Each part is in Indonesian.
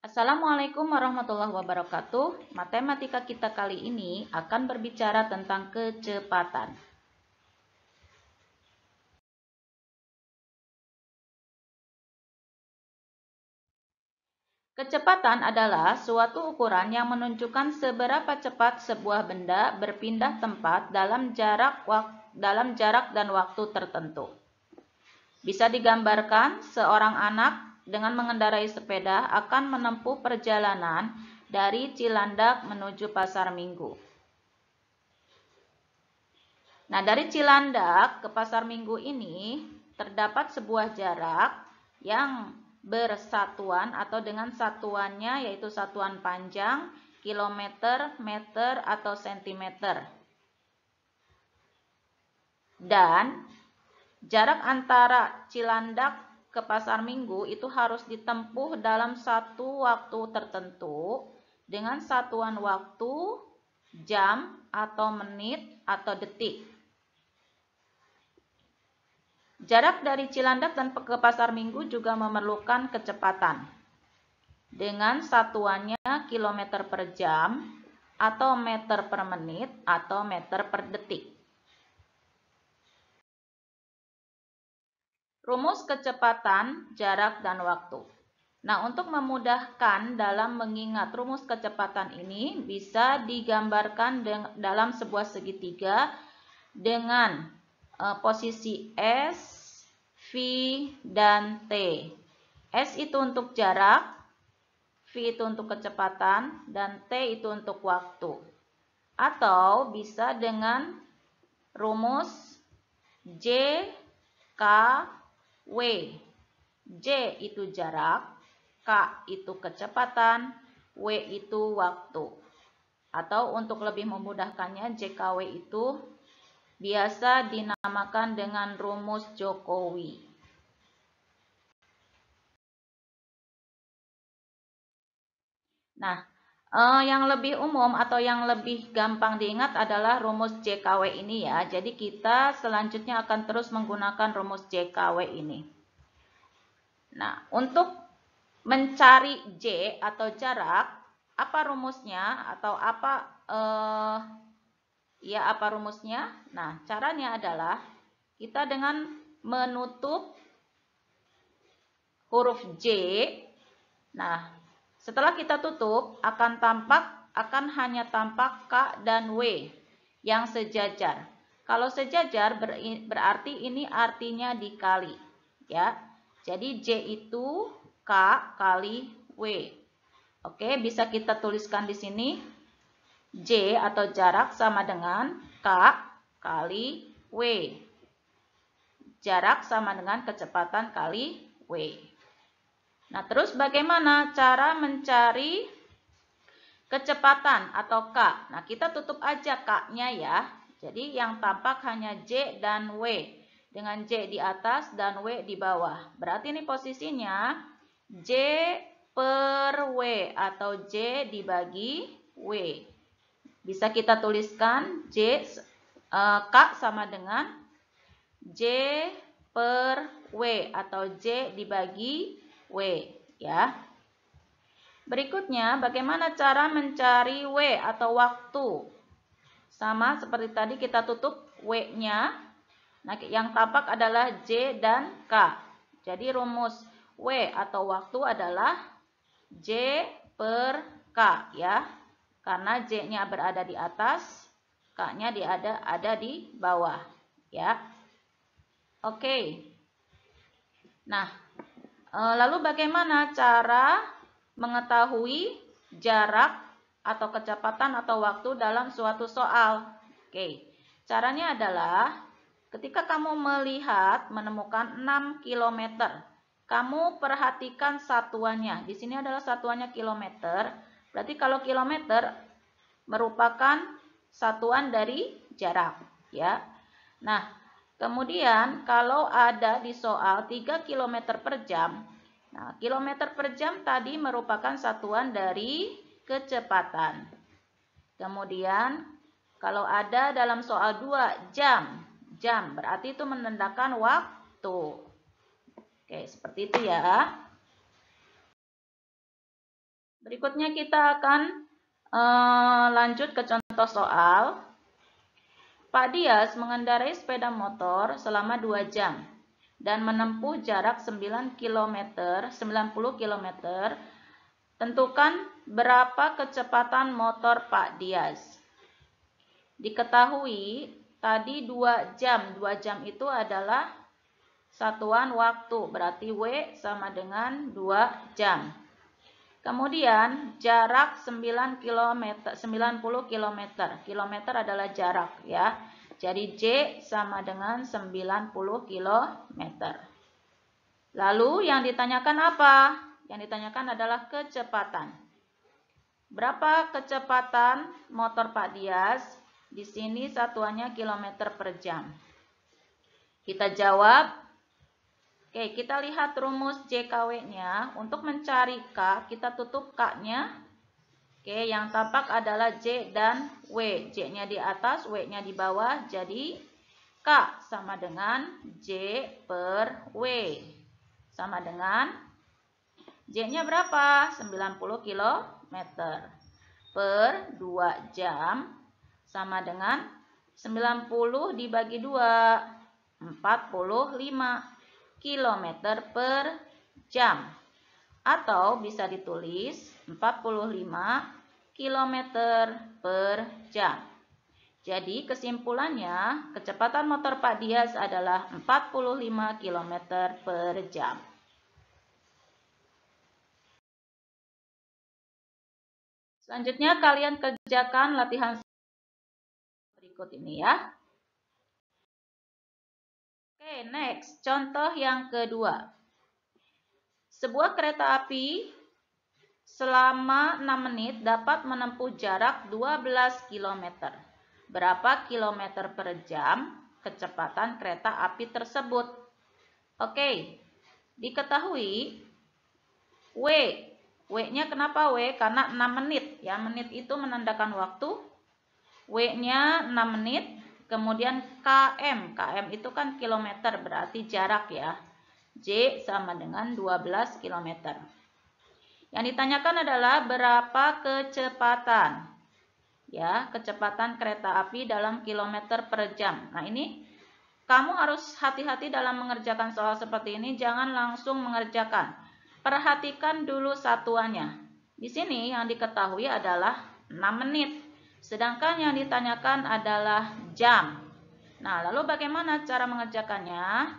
Assalamualaikum warahmatullahi wabarakatuh. Matematika kita kali ini akan berbicara tentang kecepatan. Kecepatan adalah suatu ukuran yang menunjukkan seberapa cepat sebuah benda berpindah tempat dalam jarak dan waktu tertentu. Bisa digambarkan, seorang anak dengan mengendarai sepeda akan menempuh perjalanan dari Cilandak menuju Pasar Minggu. Nah, dari Cilandak ke Pasar Minggu ini terdapat sebuah jarak yang bersatuan atau dengan satuannya yaitu satuan panjang, kilometer, meter, atau sentimeter. Dan jarak antara Cilandak ke Pasar Minggu itu harus ditempuh dalam satu waktu tertentu dengan satuan waktu jam atau menit atau detik. Jarak dari Cilandak dan ke Pasar Minggu juga memerlukan kecepatan dengan satuannya kilometer per jam atau meter per menit atau meter per detik. Rumus kecepatan, jarak, dan waktu. Nah, untuk memudahkan dalam mengingat rumus kecepatan ini bisa digambarkan dalam sebuah segitiga dengan posisi S, V, dan T. S itu untuk jarak, V itu untuk kecepatan, dan T itu untuk waktu. Atau bisa dengan rumus J, K, W. J itu jarak, K itu kecepatan, W itu waktu. Atau untuk lebih memudahkannya, JKW itu biasa dinamakan dengan rumus Jokowi. Nah, yang lebih umum atau yang lebih gampang diingat adalah rumus JKW ini ya. Jadi kita selanjutnya akan terus menggunakan rumus JKW ini. Nah, untuk mencari J atau jarak, apa rumusnya atau apa rumusnya? Nah, caranya adalah kita dengan menutup huruf J. Nah, setelah kita tutup akan hanya tampak K dan W yang sejajar. Kalau sejajar berarti ini artinya dikali, ya. Jadi J itu K kali W. Oke, bisa kita tuliskan di sini. J atau jarak sama dengan K kali W. Jarak sama dengan kecepatan kali W. Nah, terus bagaimana cara mencari kecepatan atau K? Nah, kita tutup aja K-nya ya. Jadi yang tampak hanya J dan W. Dengan J di atas dan W di bawah. Berarti ini posisinya J per W atau J dibagi W. Bisa kita tuliskan K sama dengan J per W atau J dibagi W, ya. Berikutnya, bagaimana cara mencari W atau waktu? Sama seperti tadi kita tutup W-nya. Nah, yang tampak adalah J dan K. Jadi rumus W atau waktu adalah J per K, ya. Karena J-nya berada di atas, K-nya ada di bawah, ya. Oke. Nah, lalu bagaimana cara mengetahui jarak atau kecepatan atau waktu dalam suatu soal? Oke, caranya adalah ketika kamu menemukan 6 km, kamu perhatikan satuannya. Di sini adalah satuannya kilometer. Berarti kalau kilometer merupakan satuan dari jarak, ya. Nah, kemudian kalau ada di soal 3 km per jam, nah kilometer per jam tadi merupakan satuan dari kecepatan. Kemudian kalau ada dalam soal 2 jam berarti itu menandakan waktu. Oke, seperti itu ya. Berikutnya kita akan lanjut ke contoh soal. Pak Dias mengendarai sepeda motor selama 2 jam dan menempuh jarak 90 km. Tentukan berapa kecepatan motor Pak Dias. Diketahui tadi 2 jam. 2 jam itu adalah satuan waktu, berarti W sama dengan 2 jam. Kemudian jarak 90 km. Kilometer adalah jarak ya. Jadi J sama dengan 90 km. Lalu yang ditanyakan apa? Yang ditanyakan adalah kecepatan. Berapa kecepatan motor Pak Dias? Di sini satuannya kilometer per jam. Kita jawab. Oke, kita lihat rumus JKW-nya. Untuk mencari K, kita tutup K-nya. Oke, yang tampak adalah J dan W. J-nya di atas, W-nya di bawah. Jadi, K sama dengan J per W. Sama dengan, J-nya berapa? 90 km. Per 2 jam. Sama dengan 90 dibagi 2. 45 km per jam, atau bisa ditulis 45 km per jam. Jadi kesimpulannya kecepatan motor Pak Dias adalah 45 km per jam. Selanjutnya kalian kerjakan latihan berikut ini ya. Oke, next. Contoh yang kedua. Sebuah kereta api selama 6 menit dapat menempuh jarak 12 km. Berapa kilometer per jam kecepatan kereta api tersebut? Oke, diketahui W. W-nya kenapa W? Karena 6 menit. Ya, menit itu menandakan waktu. W-nya 6 menit. Kemudian km, km itu kan kilometer, berarti jarak ya. J sama dengan 12 km. Yang ditanyakan adalah berapa kecepatan. Ya, kecepatan kereta api dalam kilometer per jam. Nah, ini kamu harus hati-hati dalam mengerjakan soal seperti ini, jangan langsung mengerjakan. Perhatikan dulu satuannya. Di sini yang diketahui adalah 6 menit. Sedangkan yang ditanyakan adalah jam. Nah, lalu bagaimana cara mengerjakannya?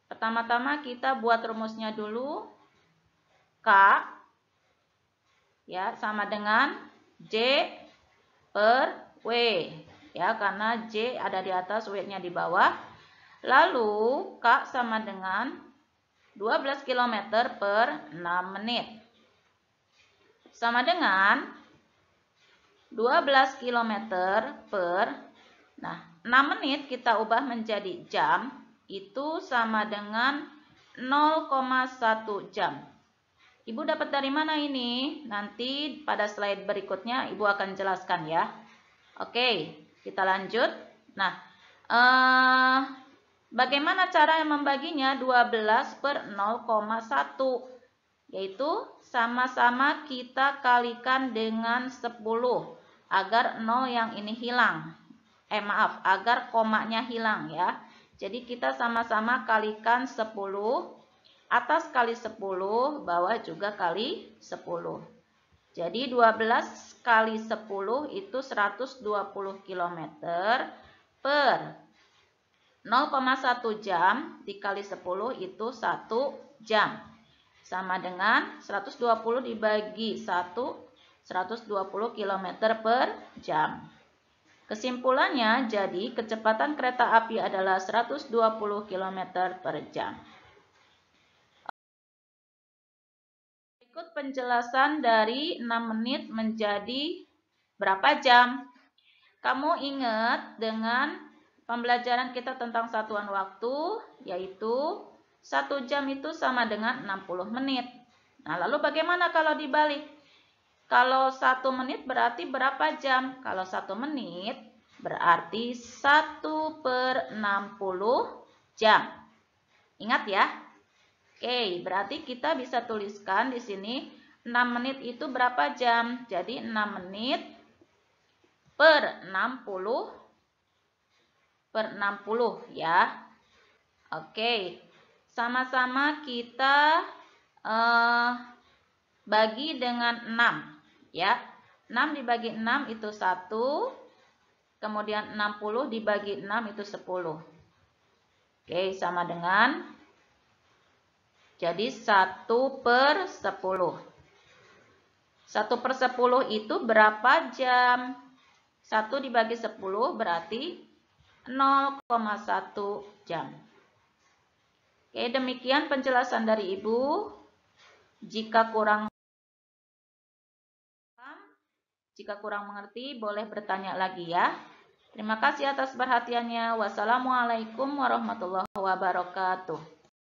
Pertama-tama kita buat rumusnya dulu. K ya sama dengan J per W. Ya, karena J ada di atas, W-nya di bawah. Lalu K sama dengan 12 km per 6 menit. Sama dengan 12 km per, nah 6 menit kita ubah menjadi jam, itu sama dengan 0,1 jam. Ibu dapat dari mana ini? Nanti pada slide berikutnya Ibu akan jelaskan ya. Oke, kita lanjut. Nah, bagaimana cara membaginya? 12 per 0,1. Yaitu sama-sama kita kalikan dengan 10 agar 0 yang ini hilang. Agar komanya hilang ya. Jadi kita sama-sama kalikan 10, atas kali 10, bawah juga kali 10. Jadi 12 kali 10 itu 120 km per 0,1 jam dikali 10 itu 1 jam. Sama dengan 120 dibagi 1, 120 km per jam. Kesimpulannya, jadi kecepatan kereta api adalah 120 km per jam. Berikut penjelasan dari 6 menit menjadi berapa jam. Kamu ingat dengan pembelajaran kita tentang satuan waktu, yaitu 1 jam itu sama dengan 60 menit. Nah, lalu bagaimana kalau dibalik? Kalau 1 menit berarti berapa jam? Kalau 1 menit berarti 1 per 60 jam. Ingat ya? Oke, berarti kita bisa tuliskan di sini 6 menit itu berapa jam? Jadi 6 menit per 60 ya. Oke. Sama-sama kita bagi dengan 6 ya. 6 dibagi 6 itu 1. Kemudian 60 dibagi 6 itu 10. Oke, sama dengan jadi 1 per 10. 1 per 10 itu berapa jam? 1 dibagi 10 berarti 0,1 jam. Oke, demikian penjelasan dari Ibu. Jika kurang mengerti, boleh bertanya lagi ya. Terima kasih atas perhatiannya. Wassalamualaikum warahmatullahi wabarakatuh.